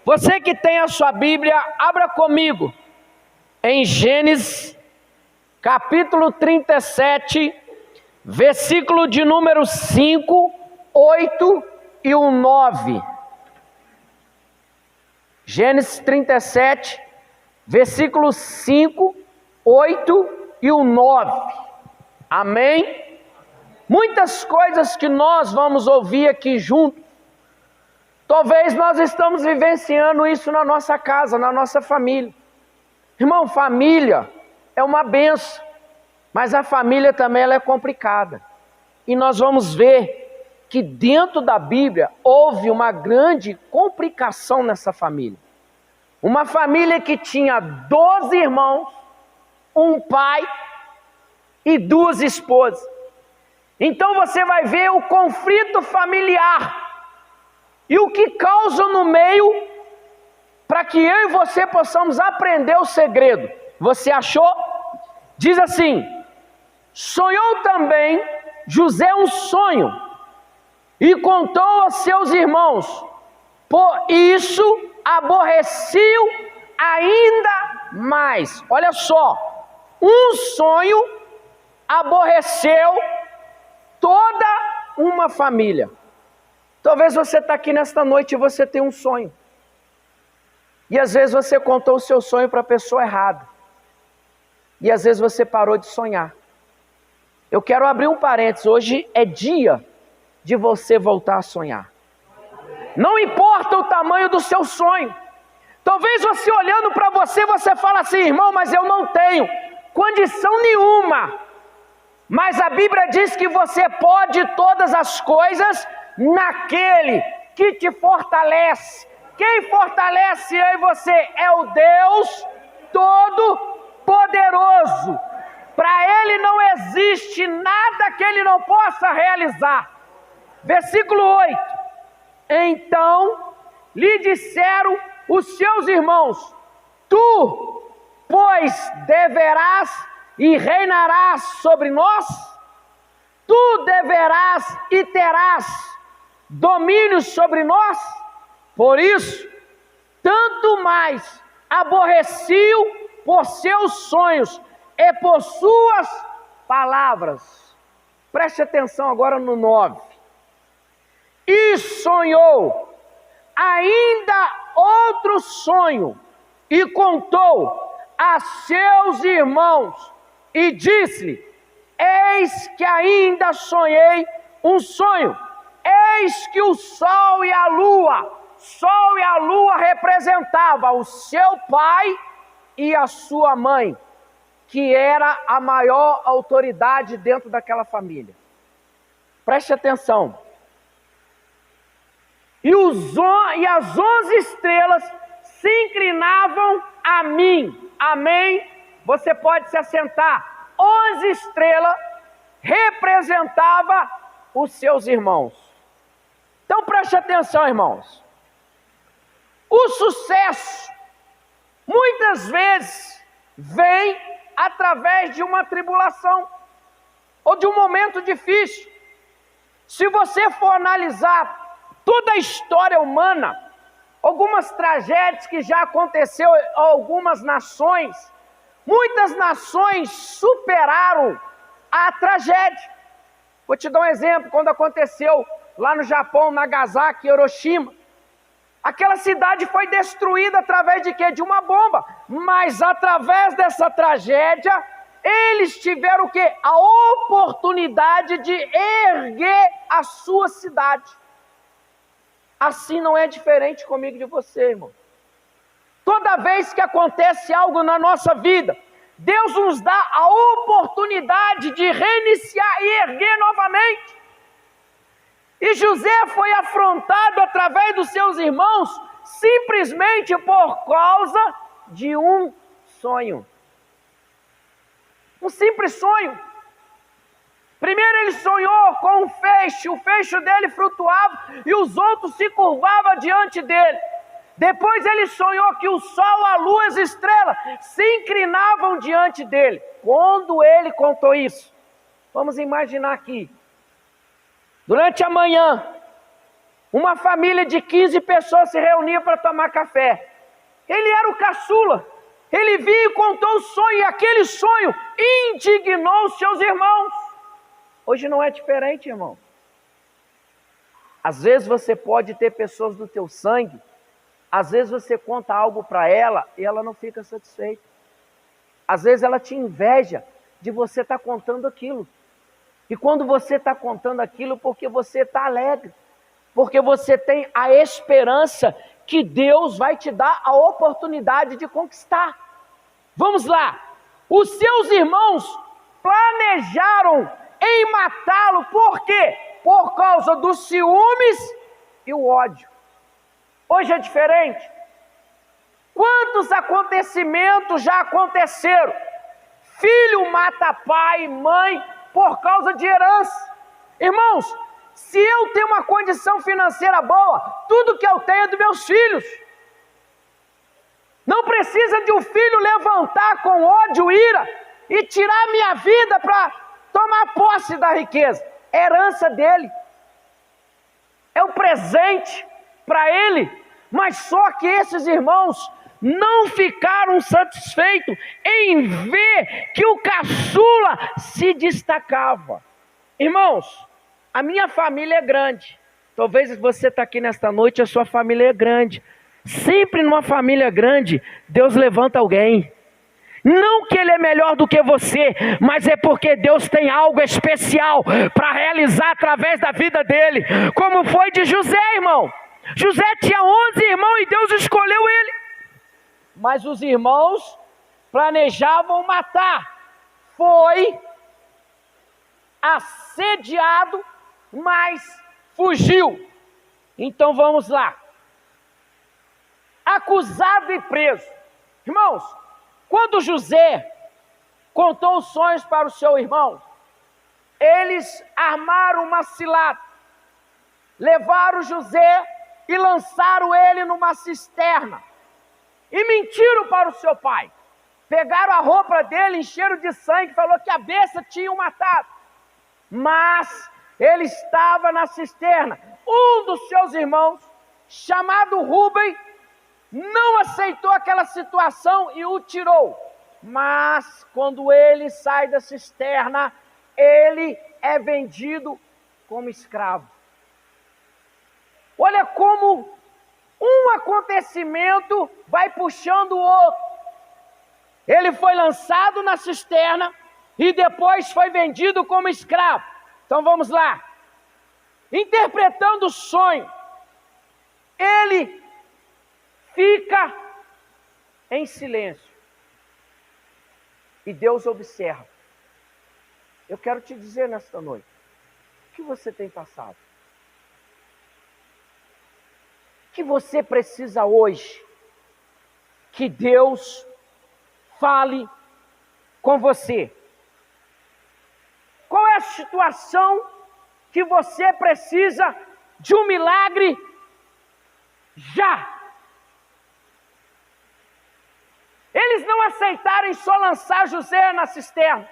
Você que tem a sua Bíblia, abra comigo em Gênesis, capítulo 37, versículo de número 5, 8 e o 9. Gênesis 37, versículos 5, 8 e o 9. Amém? Muitas coisas que nós vamos ouvir aqui juntos. Talvez nós estamos vivenciando isso na nossa casa, na nossa família. Irmão, família é uma benção, mas a família também ela é complicada. E nós vamos ver que dentro da Bíblia houve uma grande complicação nessa família. Uma família que tinha 12 irmãos, um pai e 2 esposas. Então você vai ver o conflito familiar e o que causa no meio, para que eu e você possamos aprender o segredo. Você achou? Diz assim: sonhou também José um sonho e contou aos seus irmãos, por isso aborreceu ainda mais. Olha só, um sonho aborreceu toda uma família. Talvez você está aqui nesta noite e você tem um sonho. E às vezes você contou o seu sonho para a pessoa errada. E às vezes você parou de sonhar. Eu quero abrir um parênteses. Hoje é dia de você voltar a sonhar. Não importa o tamanho do seu sonho. Talvez você olhando para você, você fala assim: irmão, mas eu não tenho condição nenhuma. Mas a Bíblia diz que você pode todas as coisas naquele que te fortalece. Quem fortalece eu e você é o Deus Todo-Poderoso. Para Ele não existe nada que Ele não possa realizar. Versículo 8. Então lhe disseram os seus irmãos: tu, pois, deverás e reinarás sobre nós? Tu deverás e terás domínio sobre nós? Por isso, tanto mais aborreciam por seus sonhos e por suas palavras. Preste atenção agora no 9. E sonhou ainda outro sonho e contou a seus irmãos e disse-lhe: eis que ainda sonhei um sonho. Eis que o sol e a lua representavam o seu pai e a sua mãe, que era a maior autoridade dentro daquela família. Preste atenção. E as 11 estrelas se inclinavam a mim. Amém? Você pode se assentar. 11 estrelas representava os seus irmãos. Então preste atenção, irmãos. O sucesso muitas vezes vem através de uma tribulação ou de um momento difícil. Se você for analisar toda a história humana, algumas tragédias que já aconteceu em algumas nações, muitas nações superaram a tragédia. Vou te dar um exemplo. Quando aconteceu lá no Japão, Nagasaki, Hiroshima, aquela cidade foi destruída através de quê? De uma bomba. Mas através dessa tragédia, eles tiveram o quê? A oportunidade de erguer a sua cidade. Assim não é diferente comigo e de você, irmão. Toda vez que acontece algo na nossa vida, Deus nos dá a oportunidade de reiniciar e erguer novamente. E José foi afrontado através dos seus irmãos simplesmente por causa de um sonho. Um simples sonho. Primeiro ele sonhou com um feixe, o feixe dele flutuava e os outros se curvavam diante dele. Depois ele sonhou que o sol, a lua e as estrelas se inclinavam diante dele. Quando ele contou isso, vamos imaginar aqui, durante a manhã, uma família de 15 pessoas se reunia para tomar café. Ele era o caçula. Ele viu e contou o sonho, e aquele sonho indignou os seus irmãos. Hoje não é diferente, irmão. Às vezes você pode ter pessoas do teu sangue, às vezes você conta algo para ela e ela não fica satisfeita. Às vezes ela te inveja de você estar contando aquilo. E quando você está contando aquilo, porque você está alegre, porque você tem a esperança que Deus vai te dar a oportunidade de conquistar. Vamos lá. Os seus irmãos planejaram em matá-lo. Por quê? Por causa dos ciúmes e o ódio. Hoje é diferente. Quantos acontecimentos já aconteceram? Filho mata pai e mãe por causa de herança. Irmãos, se eu tenho uma condição financeira boa, tudo que eu tenho é dos meus filhos. Não precisa de um filho levantar com ódio, ira e tirar minha vida para tomar posse da riqueza. É herança dele. É um presente para ele. Mas só que esses irmãos não ficaram satisfeitos em ver que o caçula se destacava. Irmãos, a minha família é grande. Talvez você está aqui nesta noite, a sua família é grande. Sempre numa família grande, Deus levanta alguém. Não que ele é melhor do que você, mas é porque Deus tem algo especial para realizar através da vida dele. Como foi de José, irmão. José tinha 11 irmãos e Deus escolheu ele. Mas os irmãos planejavam matar. Foi assediado, mas fugiu. Então vamos lá. Acusado e preso. Irmãos, quando José contou os sonhos para o seu irmão, eles armaram uma cilada, levaram José e lançaram ele numa cisterna, e mentiram para o seu pai. Pegaram a roupa dele, encheram de sangue, falou que a besta tinha o matado, mas ele estava na cisterna. Um dos seus irmãos, chamado Rubem, não aceitou aquela situação e o tirou. Mas quando ele sai da cisterna, ele é vendido como escravo. Olha como um acontecimento vai puxando o outro. Ele foi lançado na cisterna e depois foi vendido como escravo. Então vamos lá. Interpretando o sonho, ele fica em silêncio e Deus observa. Eu quero te dizer nesta noite, o que você tem passado? O que você precisa hoje que Deus fale com você? Qual é a situação que você precisa de um milagre já? Eles não aceitaram só lançar José na cisterna.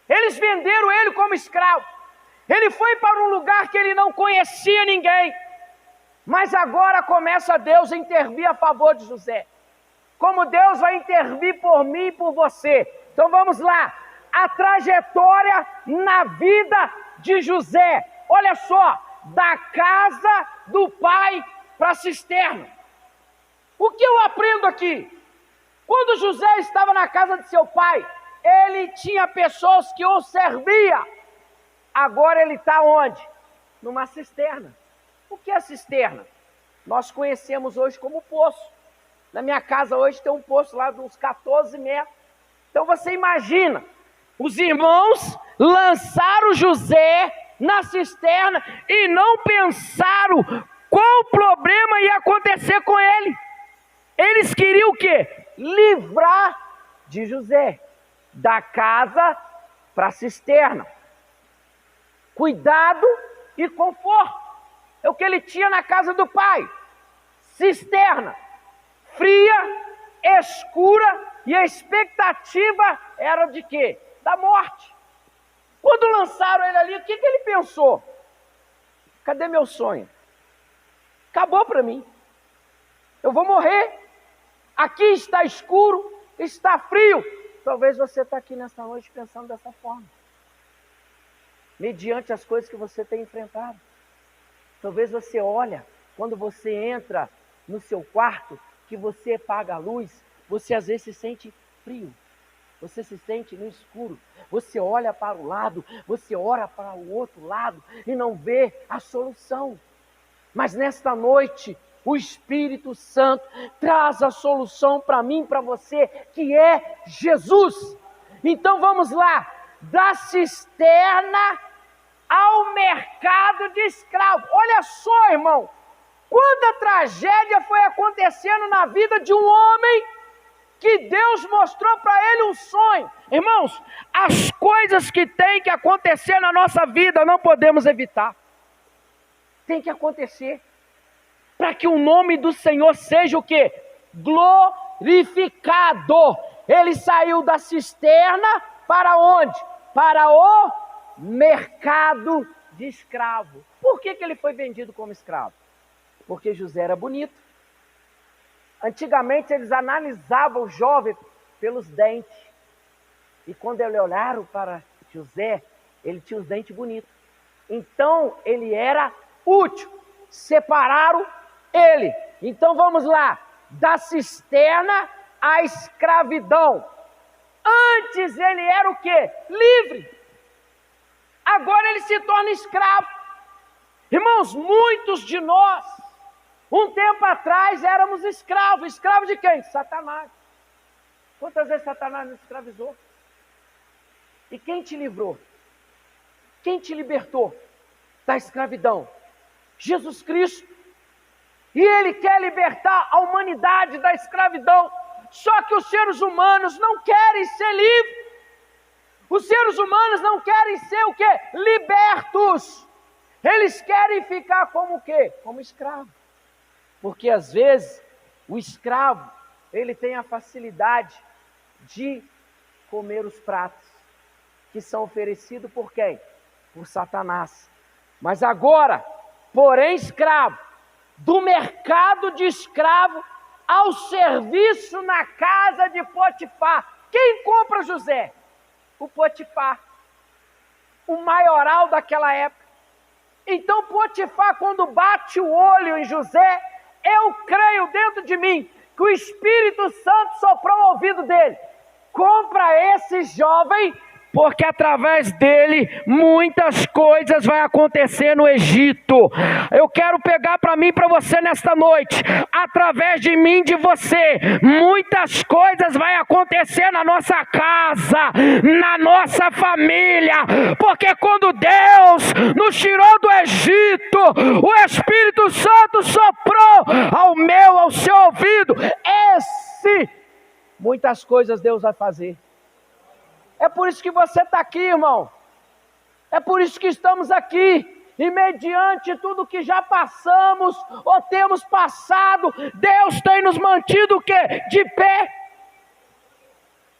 Eles venderam ele como escravo. Ele foi para um lugar que ele não conhecia ninguém. Mas agora começa Deus a intervir a favor de José. Como Deus vai intervir por mim e por você. Então vamos lá. A trajetória na vida de José. Olha só. Da casa do pai para a cisterna. O que eu aprendo aqui? Quando José estava na casa de seu pai, ele tinha pessoas que o serviam. Agora ele está onde? Numa cisterna. O que é cisterna? Nós conhecemos hoje como poço. Na minha casa hoje tem um poço lá de uns 14 metros. Então você imagina, os irmãos lançaram José na cisterna e não pensaram qual problema ia acontecer com ele. Eles queriam o quê? Livrar de José, da casa para a cisterna. Cuidado e conforto. É o que ele tinha na casa do pai. Cisterna, fria, escura, e a expectativa era de quê? Da morte. Quando lançaram ele ali, o que ele pensou? Cadê meu sonho? Acabou para mim. Eu vou morrer. Aqui está escuro, está frio. Talvez você está aqui nessa noite pensando dessa forma. Mediante as coisas que você tem enfrentado. Talvez você olha, quando você entra no seu quarto, que você apaga a luz, você às vezes se sente frio. Você se sente no escuro. Você olha para o lado, você ora para o outro lado e não vê a solução. Mas nesta noite, o Espírito Santo traz a solução para mim, para você, que é Jesus. Então vamos lá, da cisterna ao mercado de escravo. Olha só, irmão, quanta tragédia foi acontecendo na vida de um homem que Deus mostrou para ele um sonho. Irmãos, as coisas que tem que acontecer na nossa vida não podemos evitar. Tem que acontecer. Para que o nome do Senhor seja o quê? Glorificado. Ele saiu da cisterna para onde? Para o mercado de escravo. Por que ele foi vendido como escravo? Porque José era bonito. Antigamente eles analisavam o jovem pelos dentes. E quando eles olharam para José, ele tinha os dentes bonitos. Então ele era útil. Separaram ele. Então vamos lá. Da cisterna à escravidão. Antes ele era o quê? Livre. Agora ele se torna escravo. Irmãos, muitos de nós, um tempo atrás éramos escravos. Escravos de quem? Satanás. Quantas vezes Satanás nos escravizou? E quem te livrou? Quem te libertou da escravidão? Jesus Cristo. E Ele quer libertar a humanidade da escravidão. Só que os seres humanos não querem ser livres. Os seres humanos não querem ser o quê? Libertos. Eles querem ficar como o quê? Como escravo. Porque às vezes o escravo, ele tem a facilidade de comer os pratos que são oferecidos por quem? Por Satanás. Mas agora, porém escravo, do mercado de escravo ao serviço na casa de Potifar. Quem compra José? O Potifar, o maioral daquela época. Então Potifar, quando bate o olho em José, eu creio dentro de mim que o Espírito Santo soprou o ouvido dele. Compra esse jovem, porque através dele muitas coisas vão acontecer no Egito. Eu quero pegar para mim e para você nesta noite. Através de mim, de você, muitas coisas vão acontecer na nossa casa, na nossa família. Porque quando Deus nos tirou do Egito, o Espírito Santo soprou ao meu, ao seu ouvido. Muitas coisas Deus vai fazer. É por isso que você está aqui, irmão. É por isso que estamos aqui. E mediante tudo que já passamos ou temos passado, Deus tem nos mantido o quê? De pé.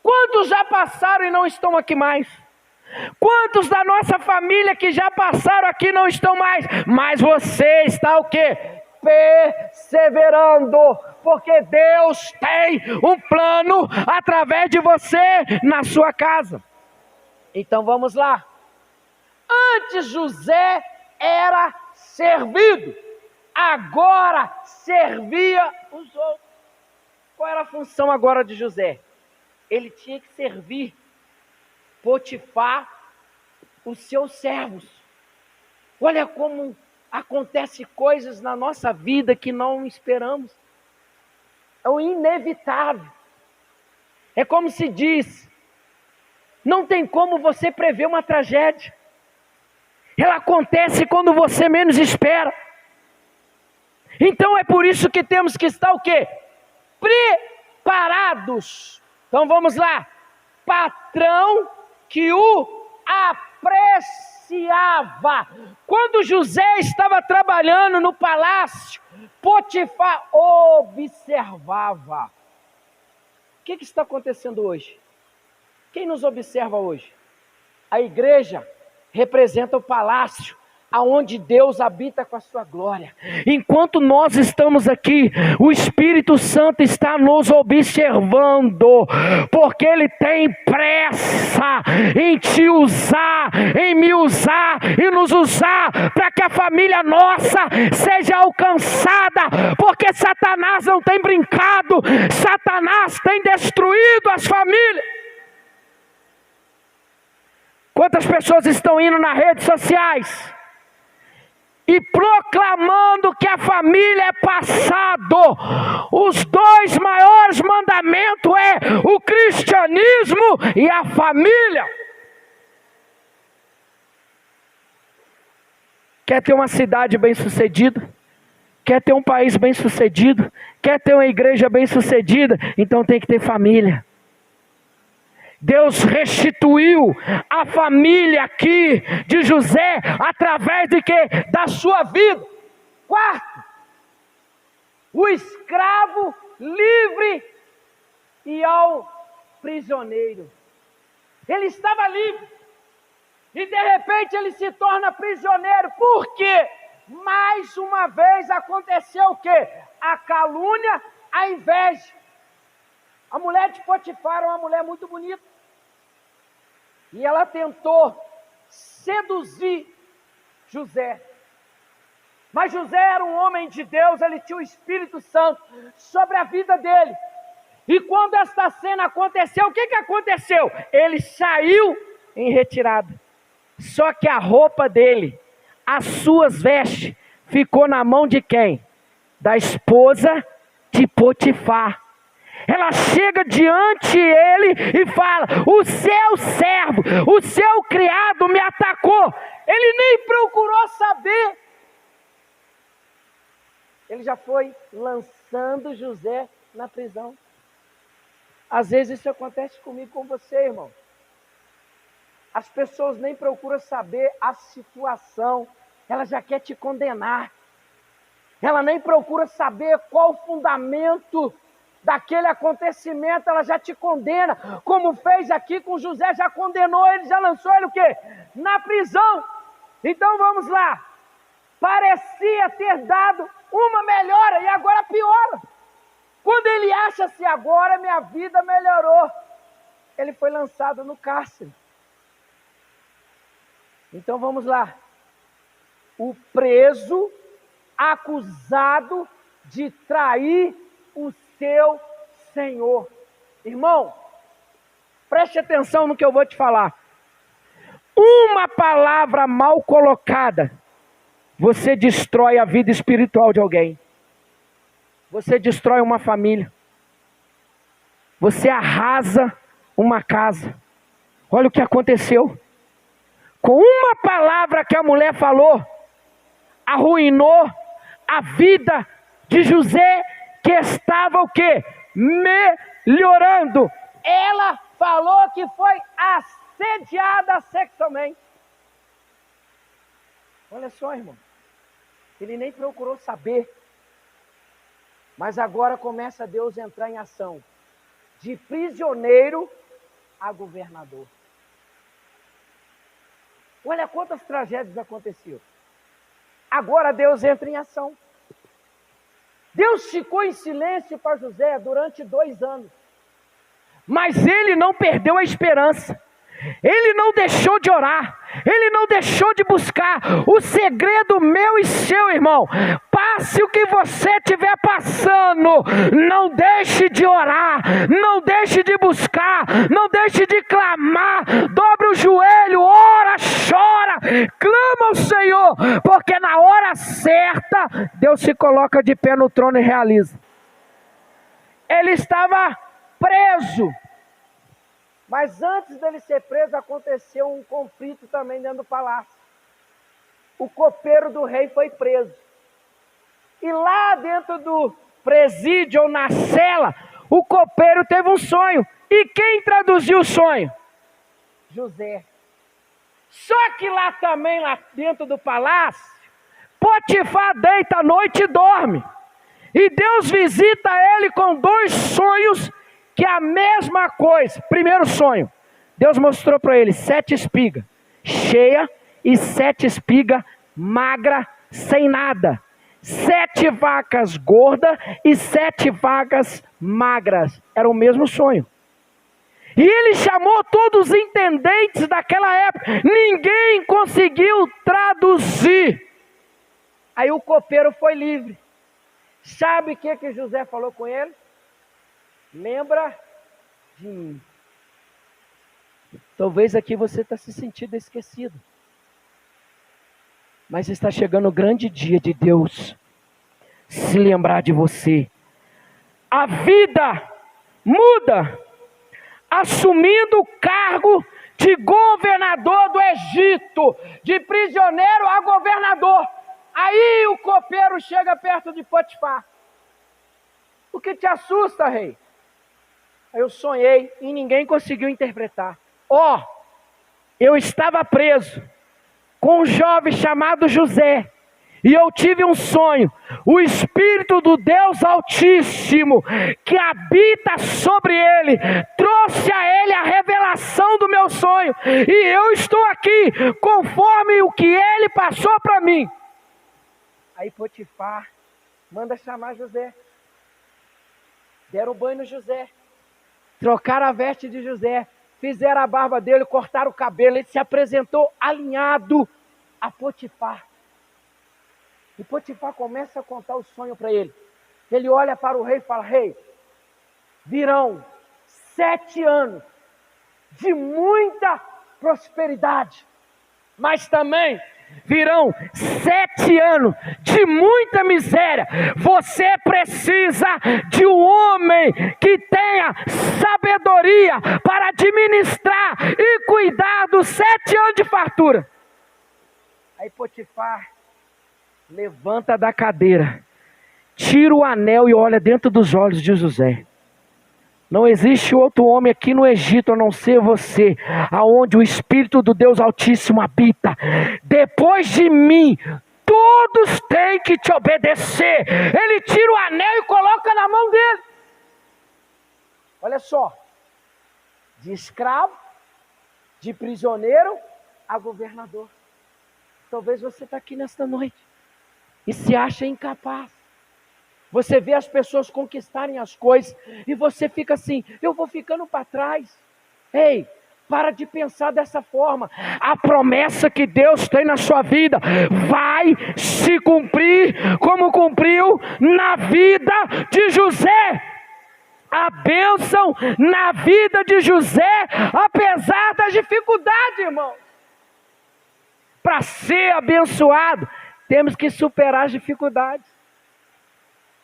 Quantos já passaram e não estão aqui mais? Quantos da nossa família que já passaram aqui não estão mais? Mas você está o quê? Perseverando. Porque Deus tem um plano através de você na sua casa. Então vamos lá. Antes José era servido, agora servia os outros. Qual era a função agora de José? Ele tinha que servir Potifar, os seus servos. Olha como acontecem coisas na nossa vida que não esperamos. É o inevitável. É como se diz, não tem como você prever uma tragédia. Ela acontece quando você menos espera. Então é por isso que temos que estar o quê? Preparados. Então vamos lá. Patrão que o apreciava. Quando José estava trabalhando no palácio, Potifar observava. O que está acontecendo hoje? Quem nos observa hoje? A igreja representa o palácio. aonde Deus habita com a sua glória. Enquanto nós estamos aqui, o Espírito Santo está nos observando, porque Ele tem pressa em te usar, em me usar e nos usar, para que a família nossa seja alcançada, porque Satanás não tem brincado, Satanás tem destruído as famílias. Quantas pessoas estão indo nas redes sociais e proclamando que a família é passado? Os dois maiores mandamentos é o cristianismo e a família. Quer ter uma cidade bem-sucedida? Quer ter um país bem-sucedido? Quer ter uma igreja bem-sucedida? Então tem que ter família. Deus restituiu a família aqui de José através de quê? Da sua vida. Quarto, o escravo livre e ao prisioneiro. Ele estava livre e de repente ele se torna prisioneiro. Por quê? Mais uma vez aconteceu o quê? A calúnia, a inveja. A mulher de Potifar era uma mulher muito bonita. E ela tentou seduzir José. Mas José era um homem de Deus, ele tinha o Espírito Santo sobre a vida dele. E quando esta cena aconteceu, o que aconteceu? Ele saiu em retirada. Só que a roupa dele, as suas vestes, ficou na mão de quem? Da esposa de Potifar. Ela chega diante dele e fala: o seu servo, o seu criado me atacou. Ele nem procurou saber. Ele já foi lançando José na prisão. Às vezes isso acontece comigo, com você, irmão. As pessoas nem procuram saber a situação. Ela já quer te condenar. Ela nem procura saber qual o fundamento daquele acontecimento, ela já te condena, como fez aqui com José, já condenou ele, já lançou ele o quê? Na prisão. Então vamos lá, parecia ter dado uma melhora e agora piora. Quando ele acha assim, agora minha vida melhorou, ele foi lançado no cárcere. Então vamos lá, o preso acusado de trair o seu Senhor. Irmão, preste atenção no que eu vou te falar. Uma palavra mal colocada, você destrói a vida espiritual de alguém. Você destrói uma família. Você arrasa uma casa. Olha o que aconteceu. Com uma palavra que a mulher falou, arruinou a vida de José, que estava o quê? Melhorando. Ela falou que foi assediada sexualmente. Olha só, irmão. Ele nem procurou saber. Mas agora começa Deus a entrar em ação. De prisioneiro a governador. Olha quantas tragédias aconteceram. Agora Deus entra em ação. Deus ficou em silêncio para José durante 2 anos. Mas ele não perdeu a esperança. Ele não deixou de orar. Ele não deixou de buscar. O segredo meu e seu, irmão, passe o que você estiver passando, não deixe de orar, não deixe de buscar, não deixe de clamar. Dobre o joelho, ora, chora, clama ao Senhor, porque na hora certa Deus se coloca de pé no trono e realiza. Ele estava preso, mas antes dele ser preso aconteceu um conflito também dentro do palácio. O copeiro do rei foi preso. E lá dentro do presídio ou na cela, o copeiro teve um sonho. E quem traduziu o sonho? José. Só que lá também, lá dentro do palácio, Potifar deita à noite e dorme. E Deus visita ele com 2 sonhos que é a mesma coisa. Primeiro sonho, Deus mostrou para ele 7 espigas cheias e 7 espigas magra, sem nada. 7 vacas gordas e 7 vacas magras. Era o mesmo sonho. E ele chamou todos os intendentes daquela época. Ninguém conseguiu traduzir. Aí o copeiro foi livre. Sabe o que José falou com ele? Lembra de mim. Talvez aqui você está se sentindo esquecido. Mas está chegando o grande dia de Deus se lembrar de você. A vida muda, assumindo o cargo de governador do Egito, de prisioneiro a governador. Aí o copeiro chega perto de Potifar. O que te assusta, rei? Eu sonhei e ninguém conseguiu interpretar. Eu estava preso com um jovem chamado José, e eu tive um sonho. O Espírito do Deus Altíssimo, que habita sobre ele, trouxe a ele a revelação do meu sonho, e eu estou aqui conforme o que ele passou para mim. Aí Potifar manda chamar José. Deram banho no José, trocaram a veste de José, fizeram a barba dele, cortaram o cabelo. Ele se apresentou alinhado a Potifar. E Potifar começa a contar o sonho para ele. Ele olha para o rei e fala: rei, virão 7 anos de muita prosperidade, mas também virão 7 anos de muita miséria. Você precisa de um homem que tenha sabedoria para administrar e cuidar dos 7 anos de fartura. Aí Potifar levanta da cadeira, tira o anel e olha dentro dos olhos de José. Não existe outro homem aqui no Egito a não ser você, aonde o Espírito do Deus Altíssimo habita. Depois de mim, todos têm que te obedecer. Ele tira o anel e coloca na mão dele. Olha só, de escravo, de prisioneiro a governador. Talvez você está aqui nesta noite e se acha incapaz. Você vê as pessoas conquistarem as coisas e você fica assim: eu vou ficando para trás. Ei, para de pensar dessa forma. A promessa que Deus tem na sua vida vai se cumprir como cumpriu na vida de José. A bênção na vida de José, apesar das dificuldades, irmão. Para ser abençoado, temos que superar as dificuldades.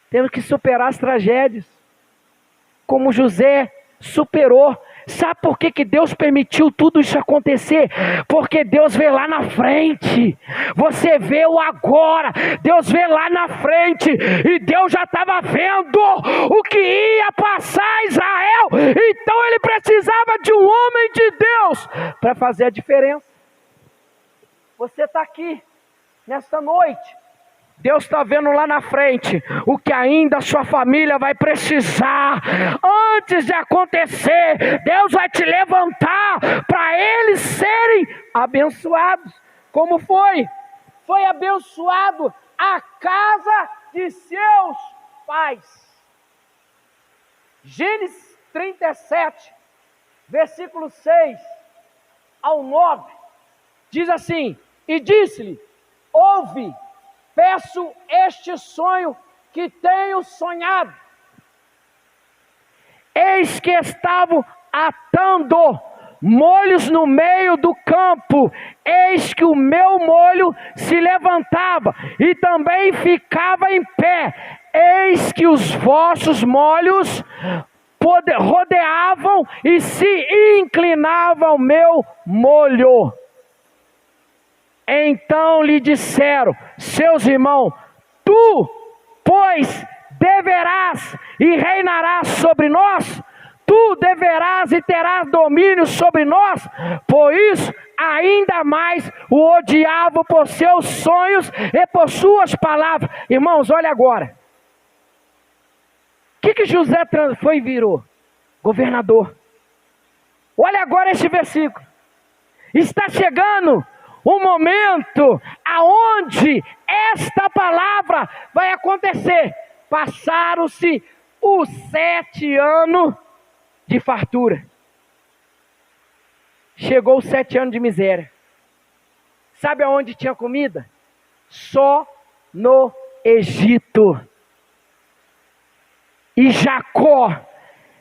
Temos que superar as tragédias, como José superou. Sabe por que Deus permitiu tudo isso acontecer? Porque Deus vê lá na frente. Você vê o agora, Deus vê lá na frente. E Deus já estava vendo o que ia passar a Israel. Então ele precisava de um homem de Deus para fazer a diferença. Você está aqui nesta noite. Deus está vendo lá na frente o que ainda a sua família vai precisar. Antes de acontecer, Deus vai te levantar para eles serem abençoados. Como foi? Foi abençoado a casa de seus pais. Gênesis 37, versículo 6 ao 9, diz assim: e disse-lhe: ouve, peço este sonho que tenho sonhado. Eis que estavam atando molhos no meio do campo. Eis que o meu molho se levantava e também ficava em pé. Eis que os vossos molhos rodeavam e se inclinavam ao meu molho. Então lhe disseram seus irmãos: tu, pois, deverás e reinarás sobre nós? Tu deverás e terás domínio sobre nós? Por isso, ainda mais o odiavam por seus sonhos e por suas palavras. Irmãos, olha agora. O que José foi e virou? Governador. Olha agora este versículo. Está chegando o momento aonde esta palavra vai acontecer. Passaram-se os 7 anos de fartura. Chegou os 7 anos de miséria. Sabe aonde tinha comida? Só no Egito. E Jacó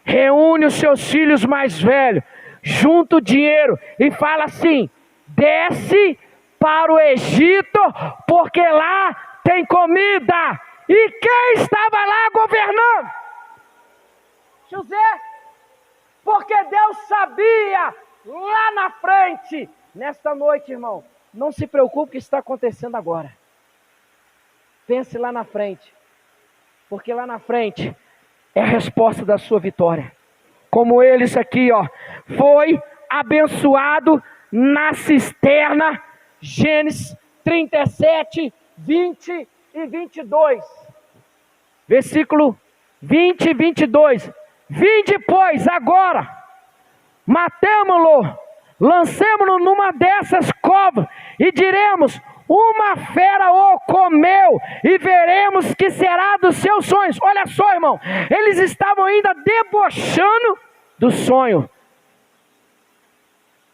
reúne os seus filhos mais velhos, junta o dinheiro e fala assim: desce para o Egito, porque lá tem comida. E quem estava lá governando? José. Porque Deus sabia lá na frente. Nesta noite, irmão, não se preocupe com o que está acontecendo agora. Pense lá na frente, porque lá na frente é a resposta da sua vitória. Como eles aqui, ó, foi abençoado na cisterna. Gênesis 37, 20 e 22. Versículo 20 e 22. Vinde, pois, agora, matemo-lo, lancemo-lo numa dessas covas, e diremos: uma fera o comeu, e veremos que será dos seus sonhos. Olha só, irmão, eles estavam ainda debochando do sonho.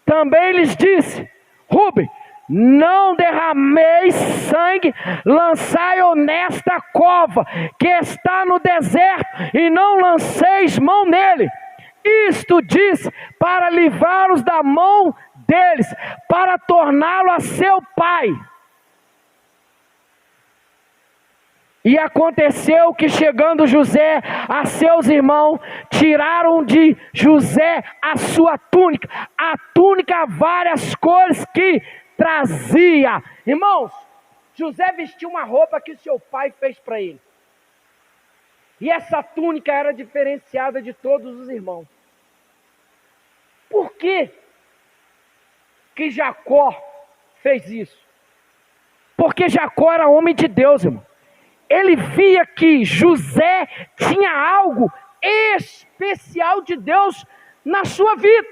Também lhes disse: Rubem, não derrameis sangue, lançai-o nesta cova que está no deserto, e não lanceis mão nele. Isto diz para livrá-los da mão deles, para torná-lo a seu pai. E aconteceu que, chegando José a seus irmãos, tiraram de José a sua túnica, várias cores que trazia. Irmãos, José vestiu uma roupa que seu pai fez para ele. E essa túnica era diferenciada de todos os irmãos. Por que Jacó fez isso? Porque Jacó era homem de Deus, irmão. Ele via que José tinha algo especial de Deus na sua vida.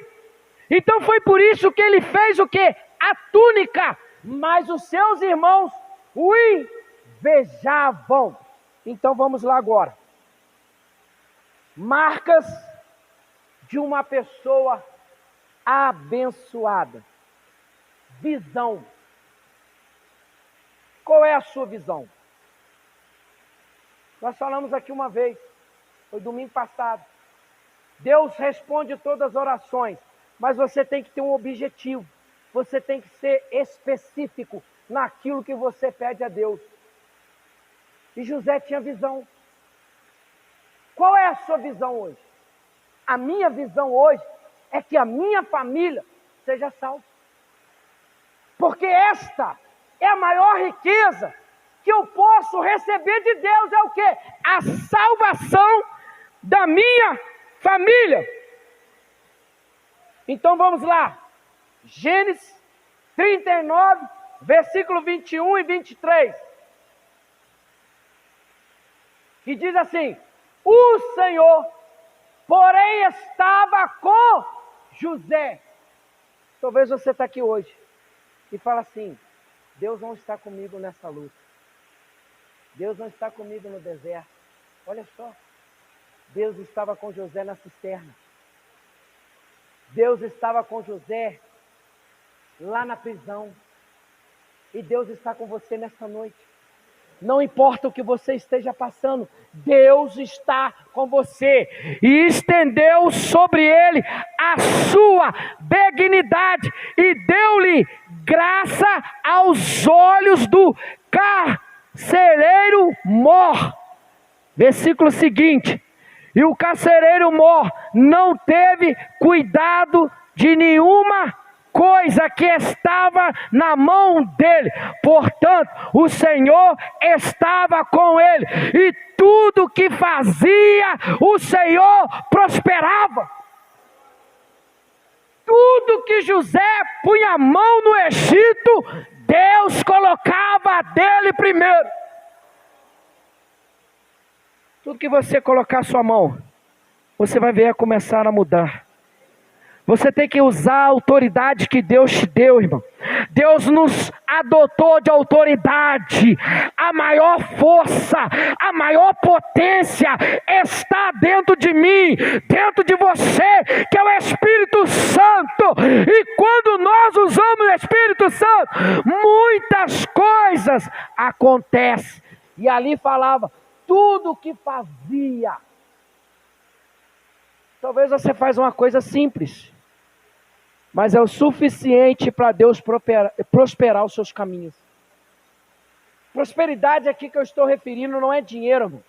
Então foi por isso que ele fez o quê? A túnica. Mas os seus irmãos o invejavam. Então vamos lá agora. Marcas de uma pessoa abençoada. Visão. Qual é a sua visão? Nós falamos aqui uma vez, foi domingo passado. Deus responde todas as orações, mas você tem que ter um objetivo. Você tem que ser específico naquilo que você pede a Deus. E José tinha visão. Qual é a sua visão hoje? A minha visão hoje é que a minha família seja salva. Porque esta é a maior riqueza que eu posso receber de Deus. É o quê? A salvação da minha família. Então vamos lá. Gênesis 39, versículo 21 e 23. Que diz assim: o Senhor, porém, estava com José. Talvez você está aqui hoje e fala assim: Deus não está comigo nessa luta. Deus não está comigo no deserto. Olha só. Deus estava com José na cisterna. Deus estava com José lá na prisão. E Deus está com você nesta noite. Não importa o que você esteja passando, Deus está com você. E estendeu sobre ele a sua benignidade e deu-lhe graça aos olhos do carcereiro mor. Versículo seguinte: e o carcereiro mor não teve cuidado de nenhuma coisa que estava na mão dele, portanto o Senhor estava com ele, e tudo que fazia o Senhor prosperava. Tudo que José punha a mão no Egito, Deus colocava dele primeiro. Tudo que você colocar a sua mão, você vai ver a começar a mudar. Você tem que usar a autoridade que Deus te deu, irmão. Deus nos adotou de autoridade. A maior força, a maior potência está dentro de mim, dentro de você, que é o Espírito Santo. E quando nós usamos o Espírito Santo, muitas coisas acontecem. E ali falava tudo o que fazia. Talvez você faz uma coisa simples, mas é o suficiente para Deus prosperar os seus caminhos. Prosperidade aqui que eu estou referindo não é dinheiro, irmão.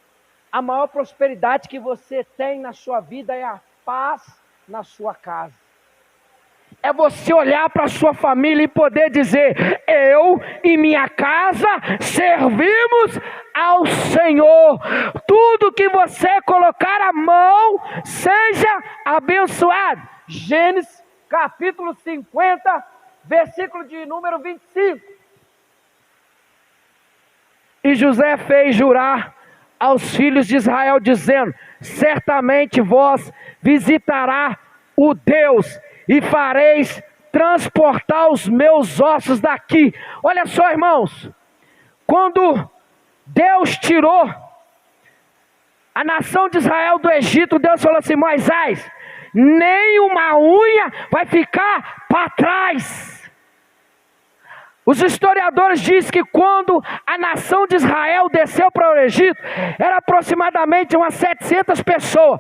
A maior prosperidade que você tem na sua vida é a paz na sua casa. É você olhar para a sua família e poder dizer: eu e minha casa servimos ao Senhor. Tudo que você colocar a mão seja abençoado. Gênesis capítulo 50, versículo de número 25. E José fez jurar aos filhos de Israel, dizendo: certamente vós visitará o Deus e fareis transportar os meus ossos daqui. Olha só, irmãos, quando Deus tirou a nação de Israel do Egito, Deus falou assim: Moisés, nem uma unha vai ficar para trás. Os historiadores dizem que quando a nação de Israel desceu para o Egito, era aproximadamente umas 700 pessoas.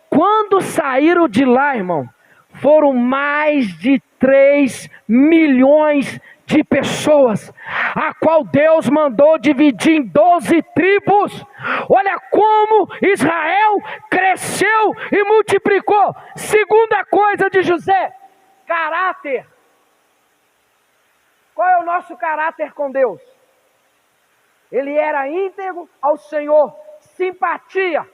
Quando saíram de lá, irmão, foram mais de 3 milhões de pessoas, a qual Deus mandou dividir em 12 tribos. Olha como Israel cresceu e multiplicou. Segunda coisa de José: caráter. Qual é o nosso caráter com Deus? Ele era íntegro ao Senhor, simpatia,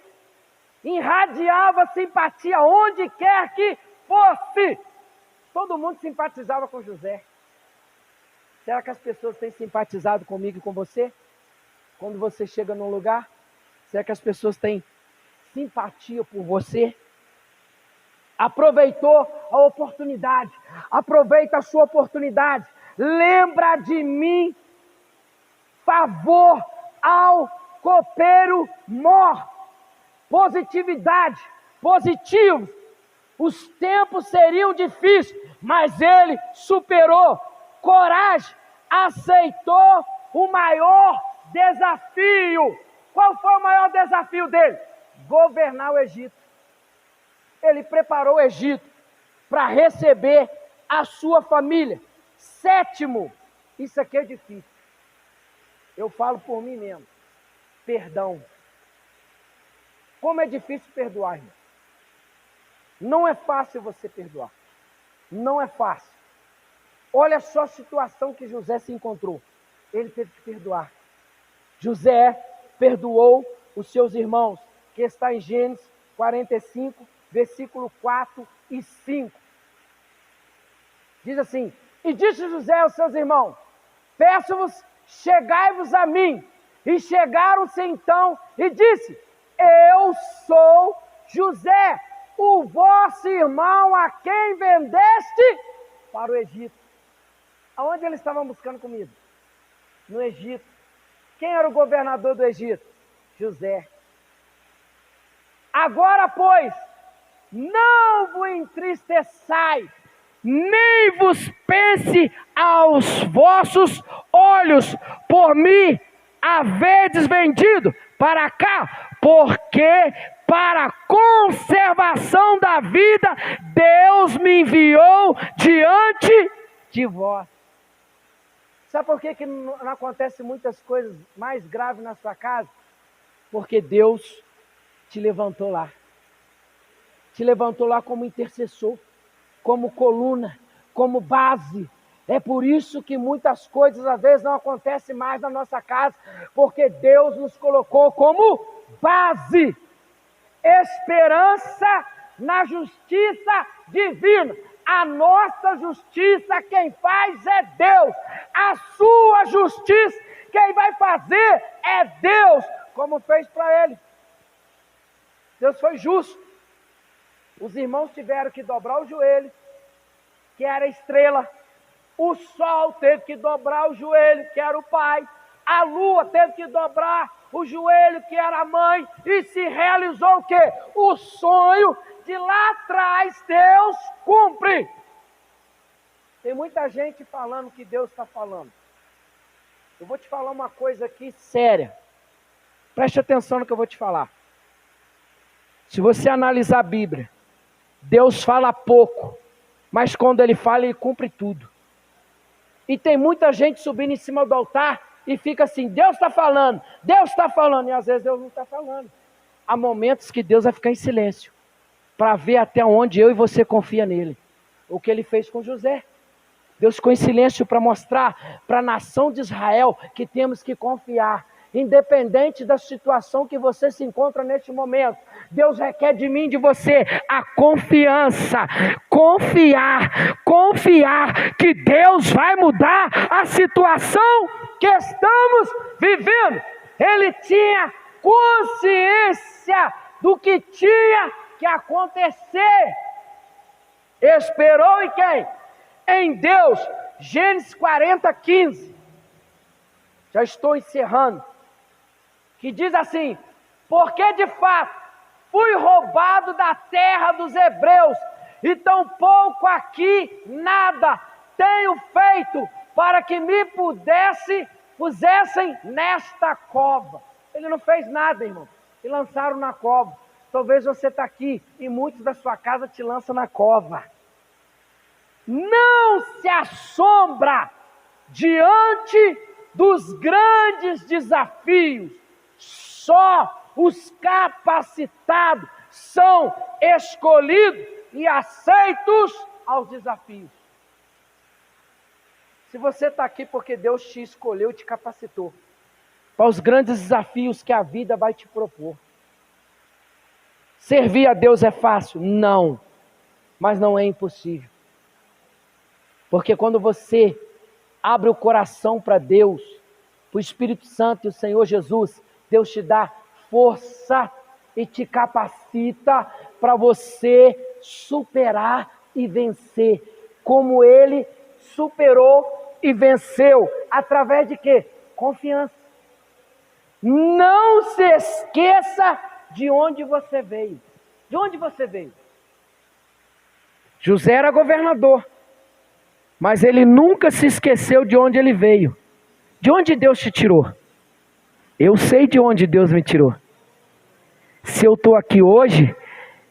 irradiava simpatia onde quer que fosse. Todo mundo simpatizava com José. Será que as pessoas têm simpatizado comigo e com você? Quando você chega num lugar, será que as pessoas têm simpatia por você? Aproveitou a oportunidade. Aproveita a sua oportunidade. Lembra de mim, favor ao copeiro mor. Positividade, positivo. Os tempos seriam difíceis, mas ele superou. Coragem, aceitou o maior desafio. Qual foi o maior desafio dele? Governar o Egito. Ele preparou o Egito para receber a sua família. Sétimo, isso aqui é difícil. Eu falo por mim mesmo. Perdão. Como é difícil perdoar, irmão. Não é fácil você perdoar. Não é fácil. Olha só a situação que José se encontrou. Ele teve que perdoar. José perdoou os seus irmãos, que está em Gênesis 45, versículo 4 e 5. Diz assim: e disse José aos seus irmãos: peço-vos, chegai-vos a mim. E chegaram-se então e disse: eu sou José, o vosso irmão, a quem vendeste para o Egito. Aonde eles estavam buscando comida? No Egito. Quem era o governador do Egito? José. Agora, pois, não vos entristeçai, nem vos pense aos vossos olhos, por mim haverdes vendido para cá, porque para a conservação da vida Deus me enviou diante de vós. Sabe por que não acontece muitas coisas mais graves na sua casa? Porque Deus te levantou lá. Te levantou lá como intercessor, como coluna, como base. É por isso que muitas coisas às vezes não acontecem mais na nossa casa, porque Deus nos colocou como base. Esperança na justiça divina. A nossa justiça quem faz é Deus. A sua justiça quem vai fazer é Deus, como fez para ele. Deus foi justo. Os irmãos tiveram que dobrar o joelho, que era a estrela, O sol teve que dobrar o joelho, que era o pai. A lua teve que dobrar o joelho, que era a mãe. E se realizou o quê? O sonho de lá atrás Deus cumpre. Tem muita gente falando que Deus está falando. Eu vou te falar uma coisa aqui séria. Preste atenção no que eu vou te falar. Se você analisar a Bíblia, Deus fala pouco, mas quando Ele fala, Ele cumpre tudo. E tem muita gente subindo em cima do altar e fica assim, Deus está falando, e às vezes Deus não está falando. Há momentos que Deus vai ficar em silêncio, para ver até onde eu e você confia nele. O que Ele fez com José. Deus ficou em silêncio para mostrar para a nação de Israel que temos que confiar. Independente da situação que você se encontra neste momento, Deus requer de mim e de você a confiança. Confiar que Deus vai mudar a situação que estamos vivendo. Ele tinha consciência do que tinha que acontecer. Esperou em quem? Em Deus. Gênesis 40:15. Já estou encerrando. Que diz assim: porque de fato fui roubado da terra dos hebreus, e tampouco aqui nada tenho feito para que me pusessem nesta cova. Ele não fez nada, irmão, e lançaram na cova. Talvez você está aqui e muitos da sua casa te lançam na cova. Não se assombra diante dos grandes desafios. Só os capacitados são escolhidos e aceitos aos desafios. Se você está aqui porque Deus te escolheu e te capacitou para os grandes desafios que a vida vai te propor. Servir a Deus é fácil? Não, mas não é impossível. Porque quando você abre o coração para Deus, para o Espírito Santo e o Senhor Jesus, Deus te dá força e te capacita para você superar e vencer, como Ele superou e venceu. Através de quê? Confiança. Não se esqueça de onde você veio. De onde você veio? José era governador, mas ele nunca se esqueceu de onde ele veio. De onde Deus te tirou? Eu sei de onde Deus me tirou. Se eu estou aqui hoje,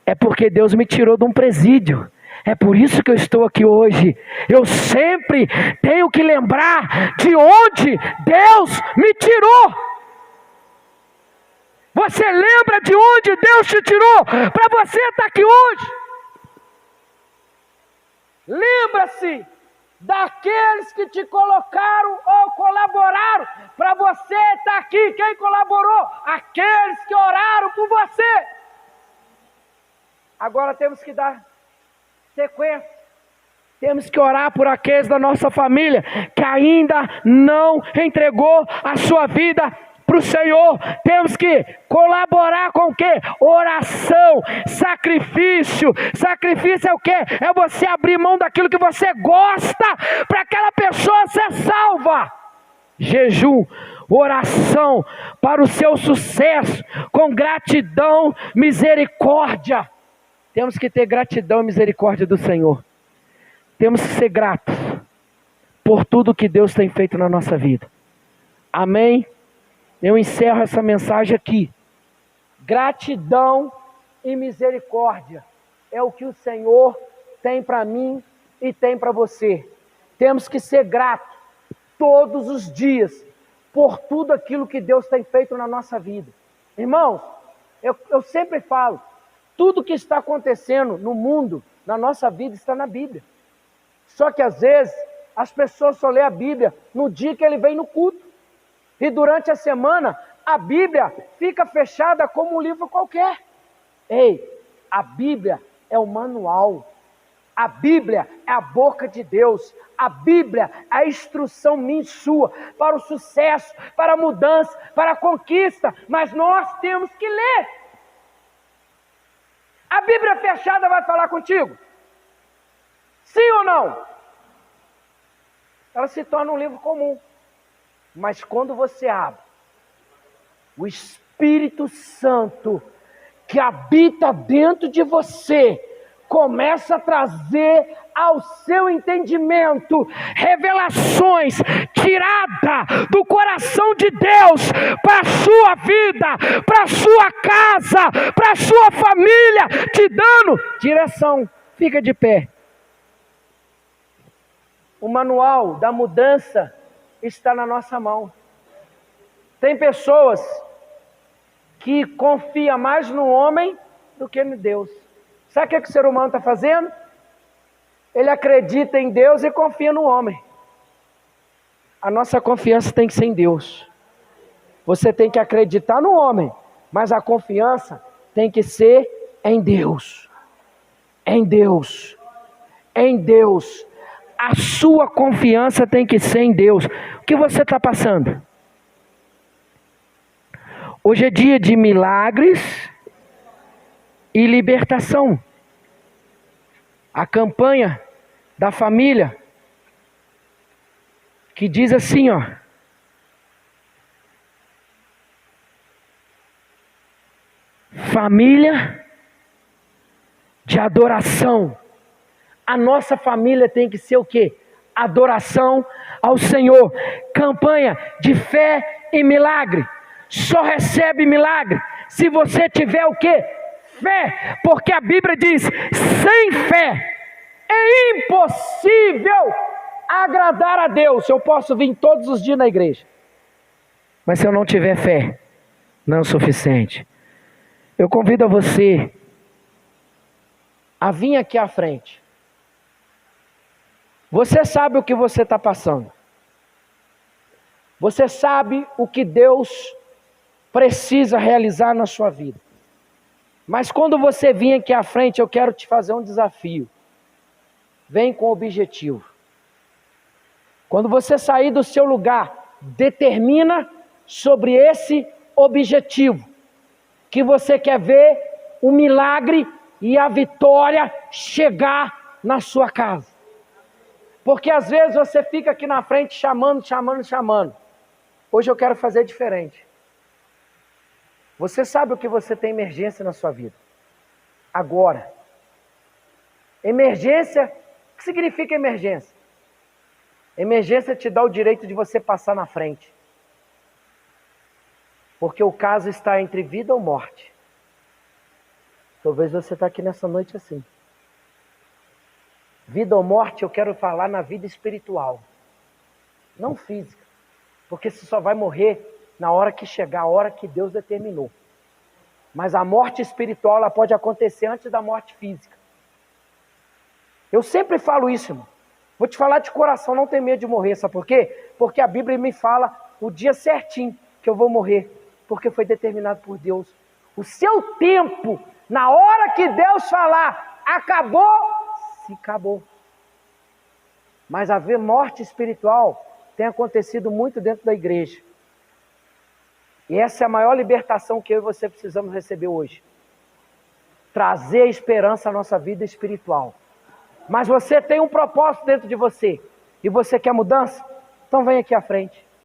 é porque Deus me tirou de um presídio. É por isso que eu estou aqui hoje. Eu sempre tenho que lembrar de onde Deus me tirou. Você lembra de onde Deus te tirou para você estar aqui hoje? Lembra-se daqueles que te colocaram ou colaboraram para você estar aqui. Quem colaborou? Aqueles que oraram por você. Agora temos que dar sequência. Temos que orar por aqueles da nossa família que ainda não entregou a sua vida para o Senhor. Temos que colaborar com o quê? Oração, sacrifício. Sacrifício é o quê? É você abrir mão daquilo que você gosta para aquela pessoa ser salva. Jejum, oração para o seu sucesso, com gratidão, misericórdia. Temos que ter gratidão e misericórdia do Senhor. Temos que ser gratos por tudo que Deus tem feito na nossa vida. Amém? Eu encerro essa mensagem aqui. Gratidão e misericórdia é o que o Senhor tem para mim e tem para você. Temos que ser gratos todos os dias por tudo aquilo que Deus tem feito na nossa vida. Irmãos, eu sempre falo, tudo que está acontecendo no mundo, na nossa vida, está na Bíblia. Só que às vezes as pessoas só lêem a Bíblia no dia que ele vem no culto. E durante a semana, a Bíblia fica fechada como um livro qualquer. Ei, a Bíblia é o manual. A Bíblia é a boca de Deus. A Bíblia é a instrução minha e sua para o sucesso, para a mudança, para a conquista. Mas nós temos que ler. A Bíblia fechada vai falar contigo? Sim ou não? ela se torna um livro comum. Mas quando você abre, o Espírito Santo que habita dentro de você começa a trazer ao seu entendimento revelações tiradas do coração de Deus para a sua vida, para a sua casa, para a sua família, te dando direção. Fica de pé. O manual da mudança está na nossa mão. Tem pessoas que confiam mais no homem do que em Deus. Sabe o que o ser humano está fazendo? Ele acredita em Deus e confia no homem. A nossa confiança tem que ser em Deus. Você tem que acreditar no homem, mas a confiança tem que ser em Deus. Em Deus. Em Deus. A sua confiança tem que ser em Deus. O que você está passando? Hoje é dia de milagres e libertação. A campanha da família, que diz assim, ó. Família de adoração. A nossa família tem que ser o quê? Adoração ao Senhor. Campanha de fé e milagre. Só recebe milagre se você tiver o quê? Fé. Porque a Bíblia diz, sem fé é impossível agradar a Deus. Eu posso vir todos os dias na igreja, mas se eu não tiver fé, não é o suficiente. Eu convido a você a vir aqui à frente. Você sabe o que você está passando. Você sabe o que Deus precisa realizar na sua vida. Mas quando você vir aqui à frente, eu quero te fazer um desafio. Vem com objetivo. Quando você sair do seu lugar, determina sobre esse objetivo. Que você quer ver o milagre e a vitória chegar na sua casa. Porque às vezes você fica aqui na frente chamando. Hoje eu quero fazer diferente. Você sabe o que você tem emergência na sua vida. Agora. Emergência, o que significa emergência? Emergência te dá o direito de você passar na frente. Porque o caso está entre vida ou morte. Talvez você está aqui nessa noite assim. Vida ou morte, eu quero falar na vida espiritual. Não física. Porque você só vai morrer na hora que chegar, a hora que Deus determinou. Mas a morte espiritual, ela pode acontecer antes da morte física. Eu sempre falo isso, irmão. Vou te falar de coração, não tem medo de morrer, sabe por quê? Porque a Bíblia me fala o dia certinho que eu vou morrer. Porque foi determinado por Deus. O seu tempo, na hora que Deus falar, acabou, se acabou. Mas a morte espiritual tem acontecido muito dentro da igreja. E essa é a maior libertação que eu e você precisamos receber hoje. Trazer esperança à nossa vida espiritual. Mas você tem um propósito dentro de você. E você quer mudança? Então vem aqui à frente.